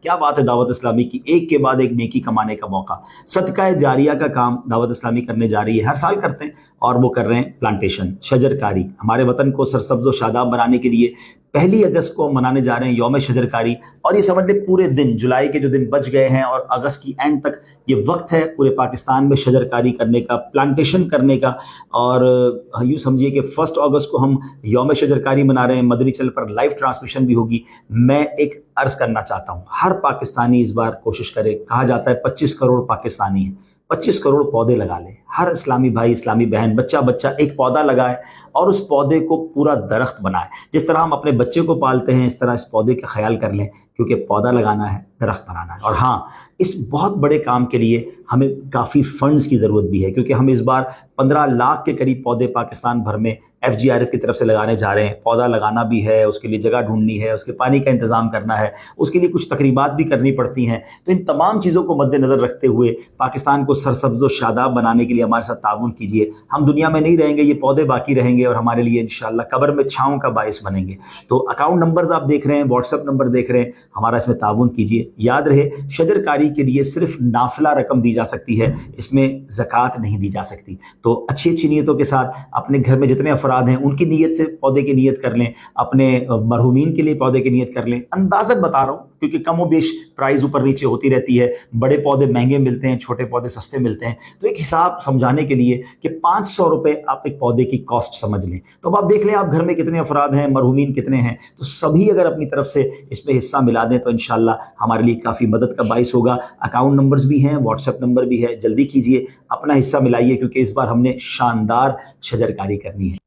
क्या बात है दावत इस्लामी की, एक के बाद एक नेकी कमाने का मौका। सदका जारिया का काम दावत इस्लामी करने जा रही है, हर साल करते हैं, और वो कर रहे हैं प्लांटेशन, शजरकारी। हमारे वतन को सरसब्ज व शादाब बनाने के लिए 1 अगस्त को मनाने जा रहे हैं यौम शजरकारी। और ये समझ ले पूरे दिन, जुलाई के जो दिन बच गए हैं और अगस्त की एंड तक ये वक्त है पूरे पाकिस्तान में शजरकारी करने का, प्लांटेशन करने का। और यूँ समझिए कि 1 अगस्त को हम यौम शजरकारी मना रहे हैं, मदनी चैनल पर लाइव ट्रांसमिशन भी होगी। मैं एक अर्ज करना चाहता हूँ, हर पाकिस्तानी इस बार कोशिश करे, कहा जाता है 25 करोड़ पाकिस्तानी हैं, 25 करोड़ पौधे लगा ले। हर इस्लामी भाई, इस्लामी बहन, बच्चा बच्चा एक पौधा लगाए और उस पौधे को पूरा दरख्त बनाए। जिस तरह हम अपने बच्चे को पालते हैं, इस तरह इस पौधे का ख्याल कर लें, क्योंकि पौधा लगाना है, दरख्त बनाना है। और हाँ, इस बहुत बड़े काम के लिए हमें काफ़ी फंड्स की ज़रूरत भी है, क्योंकि हम इस बार 15 लाख के करीब पौधे पाकिस्तान भर में FGRF की तरफ से लगाने जा रहे हैं। पौधा लगाना भी है, उसके लिए जगह ढूंढनी है, उसके पानी का इंतज़ाम करना है, उसके लिए कुछ तकरीबात भी करनी पड़ती हैं। तो इन तमाम चीज़ों को मद्देनज़र रखते हुए पाकिस्तान को सरसब्ज़ व शादाब बनाने के लिए हमारे साथ ताउन कीजिए। हम दुनिया में नहीं रहेंगे, ये पौधे बाकी रहेंगे और हमारे लिए इंशाअल्लाह कब्र में छाँव का बायस बनेंगे। तो अकाउंट नंबर्स आप देख रहे हैं, व्हाट्सएप नंबर देख रहे हैं, हमारा इसमें ताउन कीजिए। याद रहे, शजरकारी के लिए सिर्फ नाफिला रकम दी जा सकती है, इसमें ज़कात नहीं दी जा सकती। तो अच्छी अच्छी नीयतों के साथ अपने घर में जितने अफराद हैं उनकी नीयत से पौधे की नीयत कर लें, अपने मरहूमीन के लिए पौधे की नीयत कर लें। अंदाज़न बता रहा हूँ, क्योंकि कम व बेश प्राइस ऊपर नीचे होती रहती है, बड़े पौधे महंगे मिलते हैं, छोटे पौधे सस्ते मिलते हैं। तो एक हिसाब समझाने के लिए कि 500 रुपये आप एक पौधे की कॉस्ट समझ लें। तो अब आप देख लें आप घर में कितने अफराद हैं, मरहूमीन कितने हैं, तो सभी अगर अपनी तरफ से इसमें हिस्सा मिला दें तो इंशाअल्लाह हमारे लिए काफ़ी मदद का बाइस होगा। अकाउंट नंबर्स भी हैं, व्हाट्सएप नंबर भी है, जल्दी कीजिए, अपना हिस्सा मिलाइए, क्योंकि इस बार हमने शानदार शजरकारी करनी है।